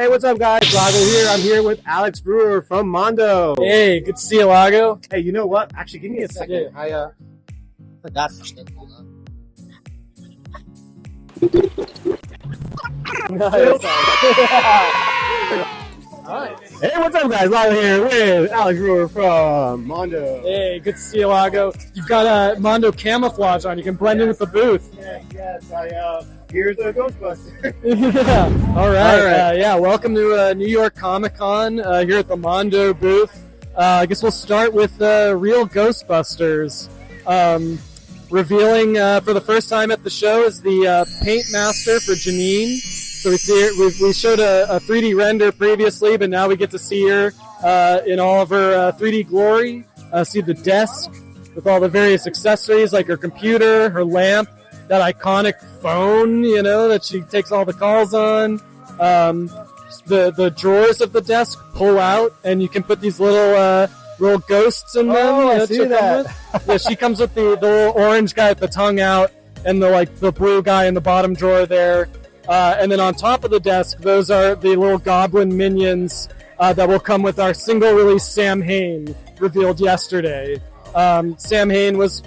Hey, what's up, guys? Lago here. I'm here with Alex Brewer from Mondo. Hey, good to see you, Lago. Hey, you know what? Actually, give me a second. Yeah. I forgot something. Hey, what's up, guys? Lago here with Alex Brewer from Mondo. Hey, good to see you, Lago. You've got a Mondo camouflage on. You can blend in with the booth. Yes. Here's a Ghostbuster. Yeah. All right. Welcome to New York Comic Con here at the Mondo booth. I guess we'll start with real Ghostbusters. Revealing for the first time at the show is the paint master for Janine. So we showed a 3D render previously, but now we get to see her in all of her 3D glory. See the desk with all the various accessories like her computer, her lamp, that iconic phone, that she takes all the calls on. The drawers of the desk pull out, and you can put these little ghosts in them. Oh, I see that. Yeah, she comes with the little orange guy with the tongue out, and the blue guy in the bottom drawer there. And then on top of the desk, those are the little goblin minions that will come with our single release Sam Hain revealed yesterday. Sam Hain was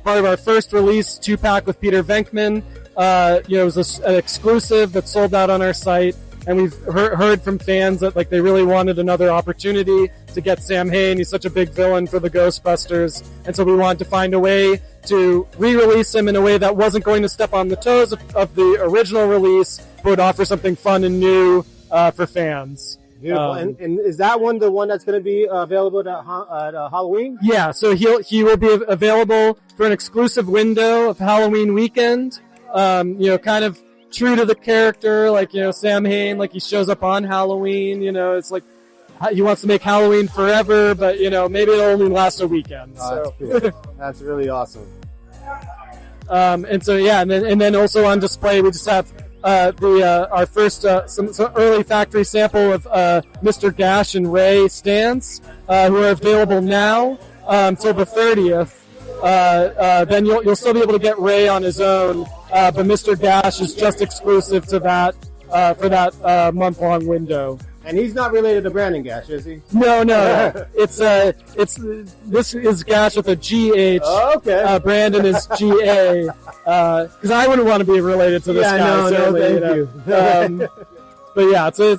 part of our first release 2-pack with Peter Venkman. It was an exclusive that sold out on our site, and we've heard from fans that they really wanted another opportunity to get Sam Hain. He's such a big villain for the Ghostbusters, and so we wanted to find a way to re-release him in a way that wasn't going to step on the toes of the original release, but would offer something fun and new for fans. Beautiful. And is that the one that's going to be available at Halloween? Yeah, so he will be available for an exclusive window of Halloween weekend. Kind of true to the character, Sam Hain, he shows up on Halloween. It's like he wants to make Halloween forever, but maybe it'll only last a weekend. Oh, so. That's cool. That's really awesome. And then also on display we just have our first some early factory sample of Mr. Gash and Ray stands who are available now until the 30th. Then you'll still be able to get Ray on his own, but Mr. Gash is just exclusive to that for that month-long window. And he's not related to Brandon Gash, is he? No. This is Gash with a GH. Oh, okay. Brandon is GA. Because I wouldn't want to be related to this guy. No, thank you. But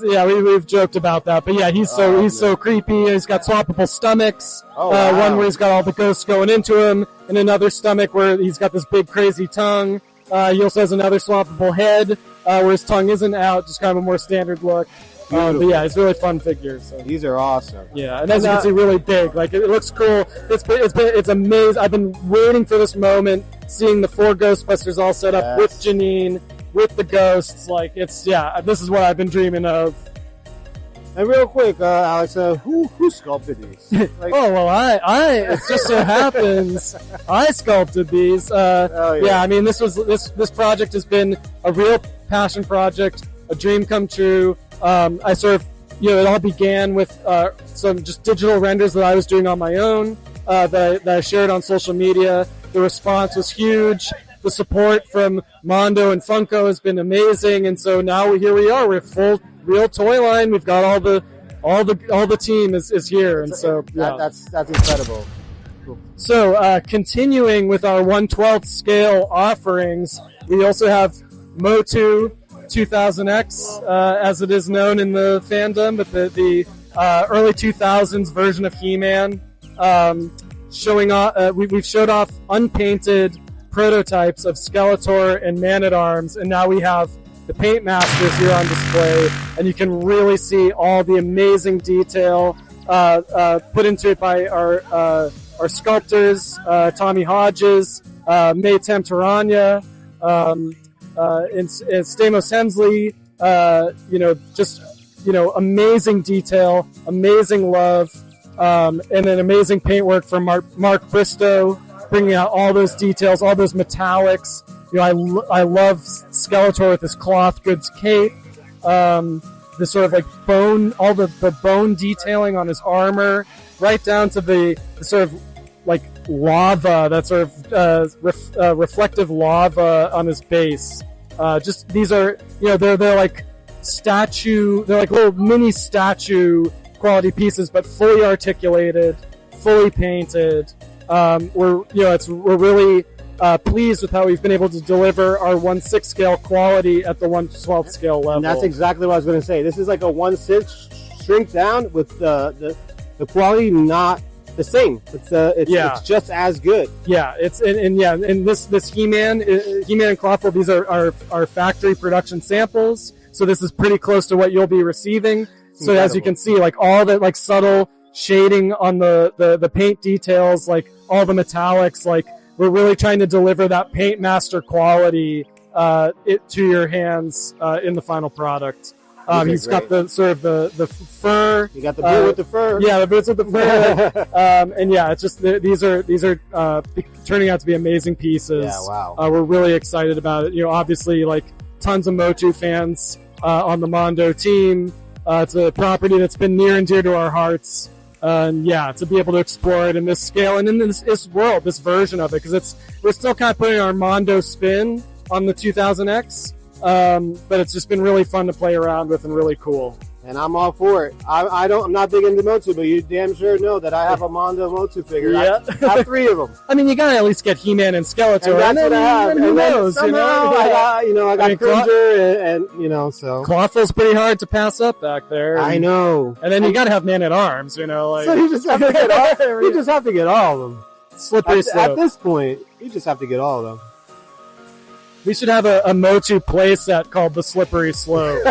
yeah, we've joked about that. But yeah, he's so creepy. He's got swappable stomachs. Oh, wow. One where he's got all the ghosts going into him, and another stomach where he's got this big crazy tongue. He also has another swappable head where his tongue isn't out, just kind of a more standard look. But yeah, it's a really fun figure. So. These are awesome. Yeah, and as you can see, really big. It looks cool. It's amazing. I've been waiting for this moment, seeing the 4 Ghostbusters all set up with Janine, with the ghosts. This is what I've been dreaming of. And real quick, Alex, who sculpted these? It just so happens I sculpted these. I mean, this project has been a real passion project, a dream come true. I sort of, it all began with some just digital renders that I was doing on my own that I shared on social media. The response was huge. The support from Mondo and Funko has been amazing, and so now here we are. We're full real toy line. We've got all the team is here, and so yeah. That's incredible. Cool. So continuing with our 1/12 scale offerings, we also have Motu 2000X, as it is known in the fandom, but the early 2000s version of He-Man, showing off. We've showed off unpainted prototypes of Skeletor and Man-at-Arms, and now we have the Paint Masters here on display, and you can really see all the amazing detail put into it by our sculptors, Tommy Hodges, Maytem Taranya, and Stamos Hensley, amazing detail, amazing love, and then amazing paintwork from Mark Bristow, bringing out all those details, all those metallics. I love Skeletor with his cloth goods cape, the sort of bone, all the bone detailing on his armor, right down to the sort of lava, that sort of reflective lava on his base. These are, they're statue. They're like little mini statue quality pieces, but fully articulated, fully painted. We're really pleased with how we've been able to deliver our 1/6 scale quality at the 1/12 scale level. And that's exactly what I was going to say. This is like a 1/6 shrink down with the quality not the same. It's just as good. Yeah, and this He-Man and Clawful, these are our factory production samples. So this is pretty close to what you'll be receiving. So as you can see, like all the like subtle shading on the paint details, like all the metallics, like we're really trying to deliver that paint master quality to your hands in the final product. He's got the sort of the fur. You got the boot with the fur. Yeah, the boots with the fur. And yeah, it's just these are turning out to be amazing pieces. Yeah, wow. We're really excited about it. Obviously, like tons of Motu fans on the Mondo team. It's a property that's been near and dear to our hearts. To be able to explore it in this scale and in this world, this version of it, because we're still kind of putting our Mondo spin on the 2000X. But it's just been really fun to play around with and really cool. And I'm all for it. I'm not big into Motu, but you damn sure know that I have a Mondo Motu figure. Yeah. I have 3 of them. I mean, you gotta at least get He-Man and Skeletor. And that's what I have. And who knows? Somehow I got Cringer and so. Clawful's pretty hard to pass up back there. I know. And then you gotta have Man-at-Arms, So you just have to get all. You just have to get all of them. Slippery slope. At this point, you just have to get all of them. We should have a Motu playset called the Slippery Slope.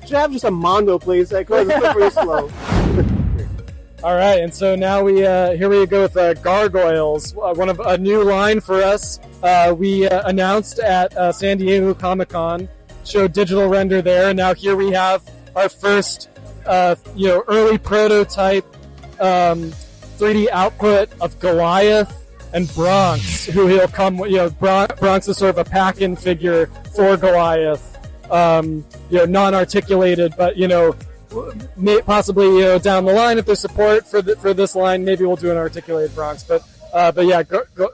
Should have just a Mondo playset called the Slippery Slope. All right, and so now here we go with Gargoyles, one of a new line for us. We announced at San Diego Comic-Con, showed digital render there, and now here we have our first early prototype 3D output of Goliath and Bronx, who he'll come with. Bronx is sort of a pack-in figure for Goliath. Non-articulated, but possibly down the line, if there's support for this line, maybe we'll do an articulated Bronx. But yeah,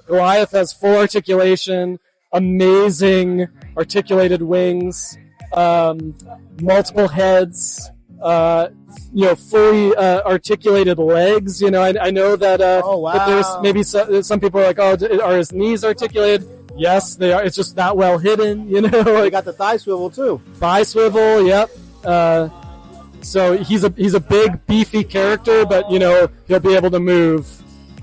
Goliath has full articulation, amazing articulated wings, multiple heads, fully articulated legs. I know that, that there's maybe some people are like, are his knees articulated? Yes, they are. It's just that well hidden, They got the thigh swivel too. Thigh swivel, yep. So he's a big, beefy character, but he'll be able to move.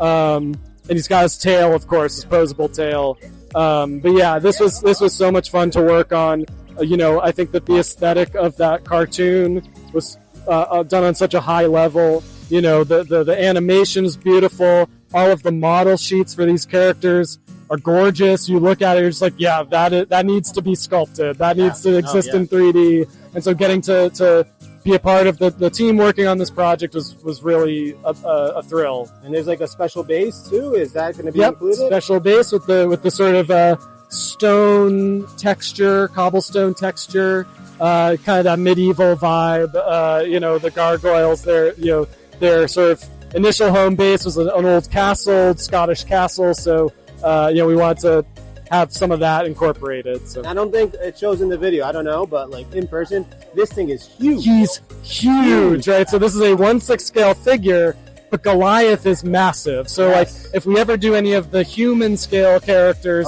And he's got his tail, of course, his posable tail. But yeah, this was so much fun to work on. I think that the aesthetic of that cartoon was done on such a high level. The animation is beautiful. All of the model sheets for these characters are gorgeous. You look at it, you're just like, yeah, that needs to be sculpted. That needs to exist in 3D. And so getting to be a part of the team working on this project was really a thrill. And there's like a special base too. Is that going to be included? Special base with the sort of stone texture, cobblestone texture, kind of that medieval vibe. The gargoyles, their sort of initial home base was an old castle, Scottish castle. So we wanted to have some of that incorporated. So I don't think it shows in the video. I don't know, but like in person, this thing is huge. He's huge, right? So this is a 1/6 scale figure, but Goliath is massive. So like if we ever do any of the human scale characters,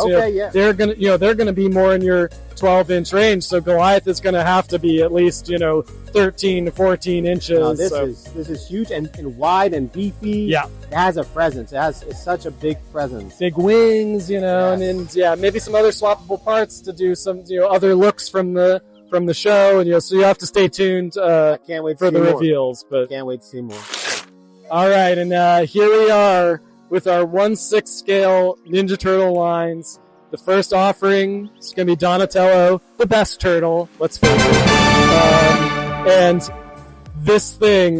they're gonna be more in your 12-inch range. So Goliath is gonna have to be at least 13 to 14 inches. No, this is huge and wide and beefy. Yeah, it has a presence. It's such a big presence. Big wings, and maybe some other swappable parts to do some other looks from the show, and so you have to stay tuned. I can't wait for the reveals, but can't wait to see more. All right, and here we are with our 1/6 scale Ninja Turtle lines. The first offering is going to be Donatello, the best turtle, let's face it. And this is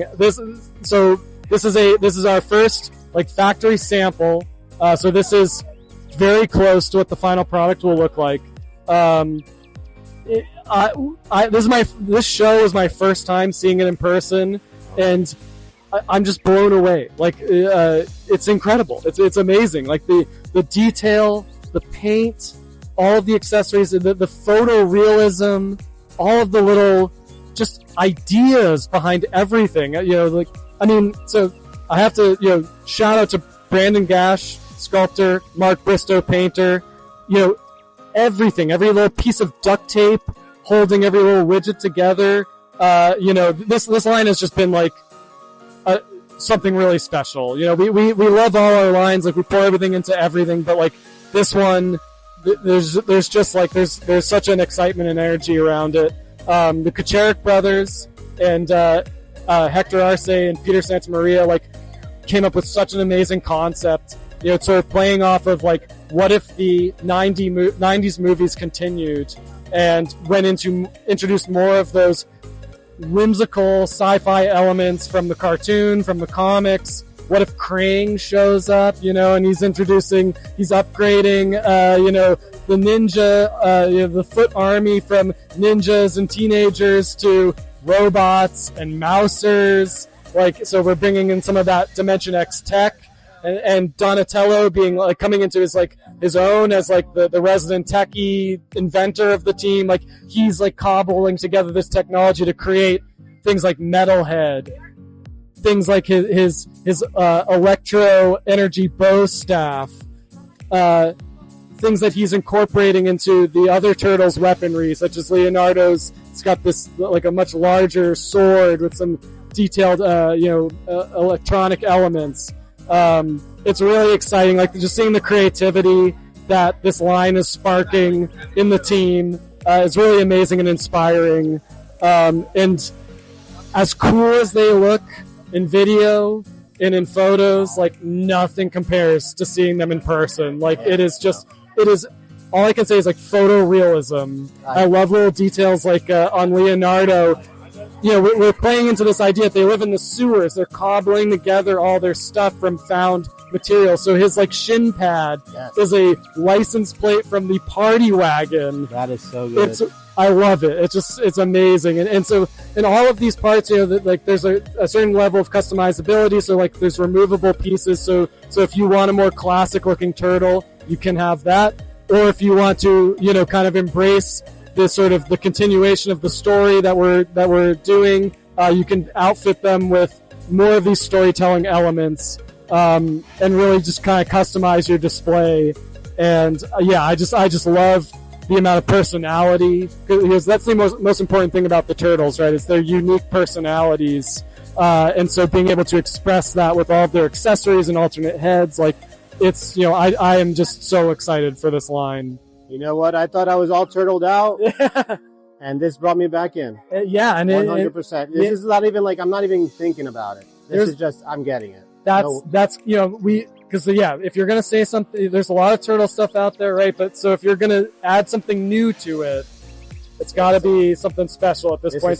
our first like factory sample. So this is very close to what the final product will look like. This show is my first time seeing it in person, and I'm just blown away. Like it's incredible. It's amazing. Like the detail, the paint, all of the accessories, the photorealism all of the little just ideas behind everything. So I have to, shout out to Brandon Gash, sculptor, Mark Bristow, painter. Everything, every little piece of duct tape holding every little widget together. This line has just been like something really special. We love all our lines, like we pour everything into everything, but like this one, there's just like there's such an excitement and energy around it. The Kucherik brothers and Hector Arce and Peter Santamaria like came up with such an amazing concept. Sort of playing off of like, what if the 90s movies continued and introduced more of those whimsical sci-fi elements from the cartoon, from the comics. What if Krang shows up, and he's upgrading, the ninja, the foot army from ninjas and teenagers to robots and mousers. So we're bringing in some of that Dimension X tech. And Donatello being like coming into his own as like the resident techie inventor of the team. Like he's like cobbling together this technology to create things like Metalhead, things like his electro energy bow staff, things that he's incorporating into the other turtles' weaponry, such as Leonardo's. It's got this like a much larger sword with some detailed electronic elements. It's really exciting, like just seeing the creativity that this line is sparking in the team is really amazing and inspiring. And as cool as they look in video and in photos, like nothing compares to seeing them in person. Like it is all I can say is like photorealism. I love little details like on Leonardo. We're playing into this idea that they live in the sewers. They're cobbling together all their stuff from found material. So his like shin pad is a license plate from the party wagon. That is so good. I love it. It's amazing. And so in all of these parts, like there's a certain level of customizability. So like there's removable pieces. So if you want a more classic looking turtle, you can have that. Or if you want to, kind of embrace this sort of the continuation of the story that we're doing, you can outfit them with more of these storytelling elements, and really just kind of customize your display. And I just love the amount of personality, because that's the most important thing about the turtles, right? It's their unique personalities, and so being able to express that with all of their accessories and alternate heads, like it's I am just so excited for this line. You know what? I thought I was all turtled out, and this brought me back in. And 100%. This is not even like I'm not even thinking about it. This is just I'm getting it. That's if you're gonna say something, there's a lot of turtle stuff out there, right? But so if you're gonna add something new to it, it's got to be something special at this point.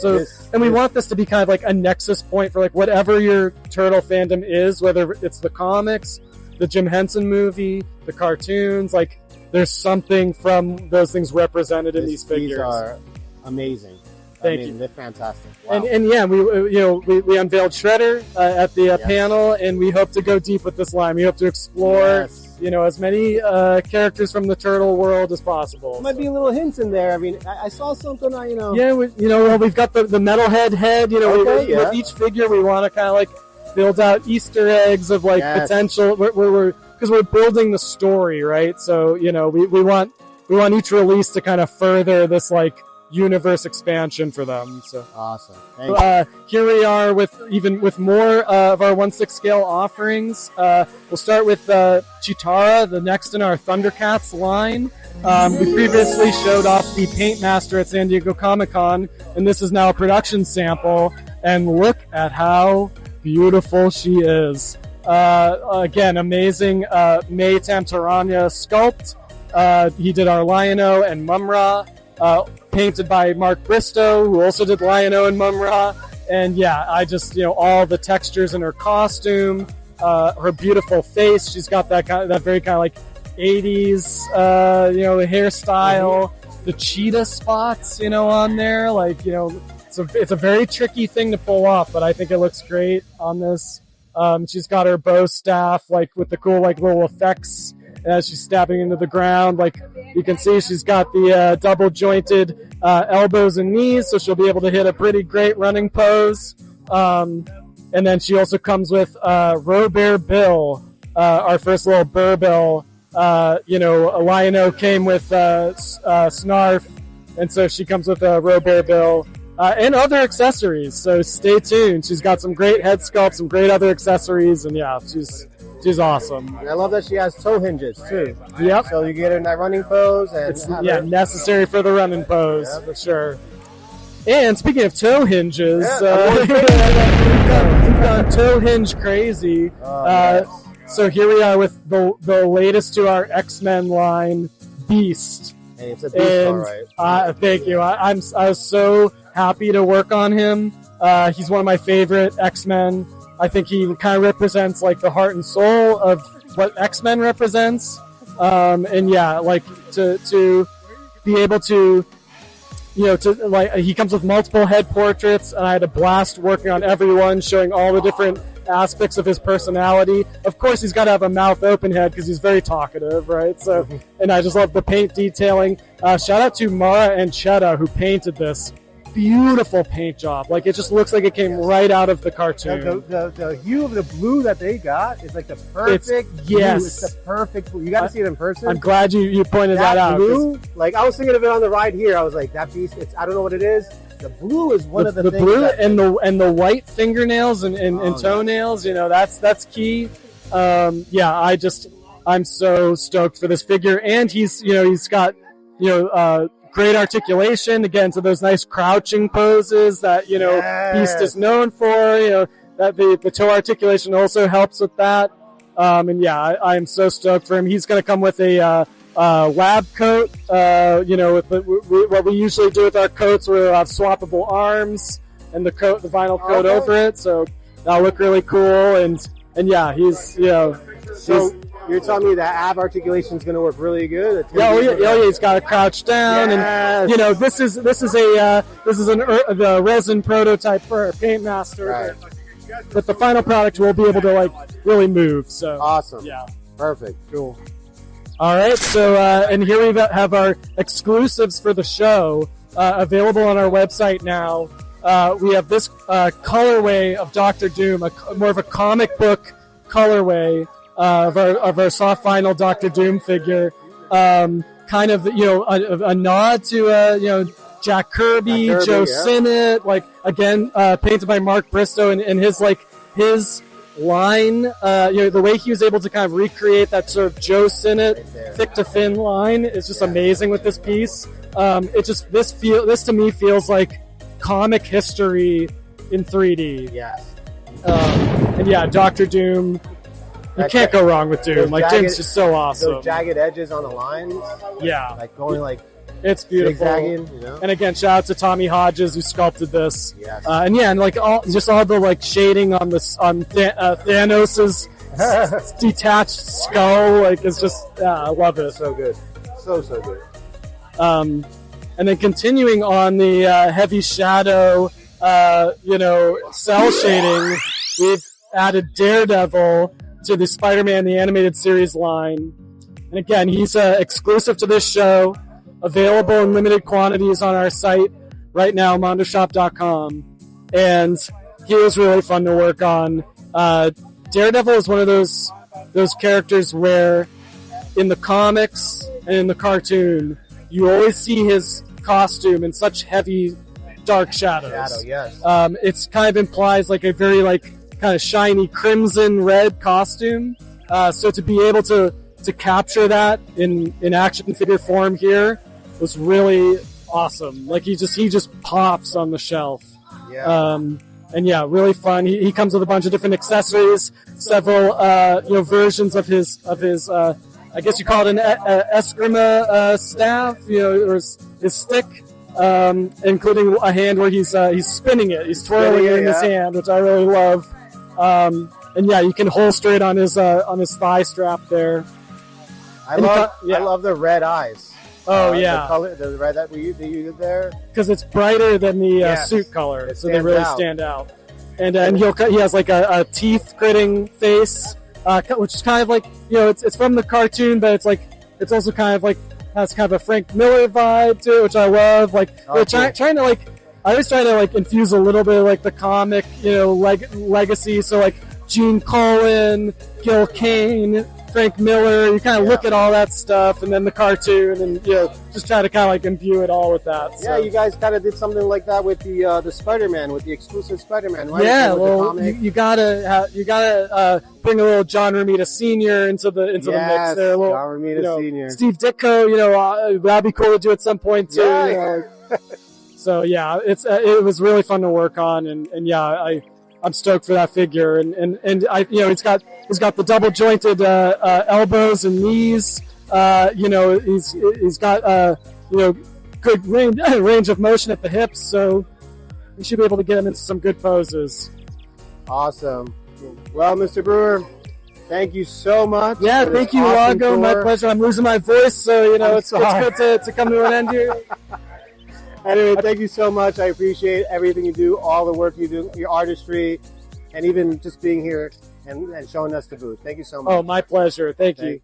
We want this to be kind of like a nexus point for like whatever your turtle fandom is, whether it's the comics, the Jim Henson movie, the cartoons, like. There's something from those things represented in these figures. These are amazing. Thank you. They're fantastic. Wow. And we unveiled Shredder at the panel, and we hope to go deep with this line. We hope to explore as many characters from the turtle world as possible. There might be little hints in there. I mean, I saw something. Yeah, we've got the metalhead head. With each figure, we want to kind of like build out Easter eggs of like potential. Because we're building the story, right? So we want each release to kind of further this like universe expansion for them. So awesome! Thank you. Here we are with more of our 1/6 scale offerings. We'll start with Chitara, the next in our Thundercats line. We previously showed off the Paint Master at San Diego Comic-Con, and this is now a production sample. And look at how beautiful she is. Again, amazing May Tamtaranya sculpt. He did our Lion-O and Mum-Ra, painted by Mark Bristow, who also did Lion-O and Mum-Ra. And I just, all the textures in her costume, her beautiful face. She's got that very kind of like 80s, hairstyle. The cheetah spots, on there, like, it's a very tricky thing to pull off, but I think it looks great on this. She's got her bow staff, like with the cool, like little effects as she's stabbing into the ground. Like you can see, she's got the double jointed elbows and knees, so she'll be able to hit a pretty great running pose. And then she also comes with Roe Bear Bill, our first little Burr Bill. A Lion-O came with Snarf, and so she comes with a Roe Bear Bill. And other accessories, so stay tuned. She's got some great head sculpts, some great other accessories, and yeah, she's awesome. I love that she has toe hinges too. Yep. So you get her in that running pose, and it's necessary for the running pose for sure. And speaking of toe hinges, we've gone toe hinge crazy. Yes. So here we are with the latest to our X-Men line, Beast. Hey, it's a beast, all right. Thank you. I was so happy to work on him. He's one of my favorite X-Men. I think he kind of represents like the heart and soul of what X-Men represents. And yeah, like to be able to, he comes with multiple head portraits, and I had a blast working on everyone, showing all the different aspects of his personality. Of course, he's got to have a mouth open head because he's very talkative, right? So, and I just love the paint detailing. Shout out to Mara and Chetta who painted this. Beautiful paint job. Like it just looks like it came right out of the cartoon. The hue of the blue that they got is like the perfect blue. It's the perfect blue. You got to see it in person. I'm glad you pointed that out. Blue, like I was thinking of it on the ride here. I was like, that piece. I don't know what it is. The blue is one of the things. The blue and the white fingernails and toenails. That's key. I'm so stoked for this figure, and he's got great articulation, again, to those nice crouching poses that, Beast is known for, that the toe articulation also helps with that. I'm so stoked for him. He's going to come with a lab coat, with what we usually do with our coats, where we'll have swappable arms and the vinyl coat over it. So that'll look really cool. And he's. You're telling me that ab articulation is going to work really good. He's got to crouch down, and this is the resin prototype for our paint master. Right. But the final product will be able to really move. So awesome. Yeah. Perfect. Cool. All right. So and here we have our exclusives for the show available on our website now. We have this colorway of Dr. Doom, more of a comic book colorway. Of our soft vinyl Dr. Doom figure, kind of a nod to Jack Kirby, Joe Sinnott, again painted by Mark Bristow, and his line, the way he was able to kind of recreate that sort of Joe Sinnott thick to thin line is just amazing with this piece. This to me feels like comic history in 3D. Yes. Dr. Doom. You can't go wrong with Doom. Doom's just so awesome. Those jagged edges on the lines. Yeah. Going it's beautiful. Zigzagging, And again, shout out to Tommy Hodges who sculpted this. Yes. All the shading on Thanos's detached skull. It's just, I love it. So good. So good. And then continuing on the heavy shadow, cell shading, we've added Daredevil to the Spider-Man the Animated Series line. And again, he's exclusive to this show, available in limited quantities on our site right now, mondoshop.com. And he was really fun to work on. Daredevil is one of those characters where in the comics and in the cartoon, you always see his costume in such heavy, dark shadows. Yes. It's kind of implies a very kind of shiny crimson red costume. So to be able to capture that in action figure form here was really awesome. He just pops on the shelf. Yeah. Really fun. He comes with a bunch of different accessories, several versions of his I guess you call it an eskrima staff, or his stick. Including a hand where he's spinning it, he's twirling it in his hand, which I really love. You can holster it on his thigh strap there. I love the red eyes. The color, the red that you did there, because it's brighter than the suit color, so they really stand out. And he has a teeth gritting face, which is kind of like, it's from the cartoon, but it's also kind of like has kind of a Frank Miller vibe to it, which I love. Trying to I always try to infuse a little bit of the comic, legacy. So Gene Colan, Gil Kane, Frank Miller. You kind of look at all that stuff, and then the cartoon, and just try to kind of imbue it all with that. So. Yeah, you guys kind of did something like that with the Spider-Man, with the exclusive Spider-Man, right? Yeah, well, you gotta bring a little John Romita Sr. into the mix there. John Romita Sr. Steve Ditko, that'd be cool to do at some point too. Yeah. So yeah, it was really fun to work on, and yeah, I'm stoked for that figure, and he's got the double jointed elbows and knees. He's got good range of motion at the hips, so we should be able to get him into some good poses. Awesome. Well, Mr. Brewer, thank you so much. Yeah, thank you, awesome Lago. My pleasure. I'm losing my voice, so it's good to come to an end here. Anyway, thank you so much. I appreciate everything you do, all the work you do, your artistry, and even just being here and showing us the booth. Thank you so much. Oh, my pleasure. Thank you.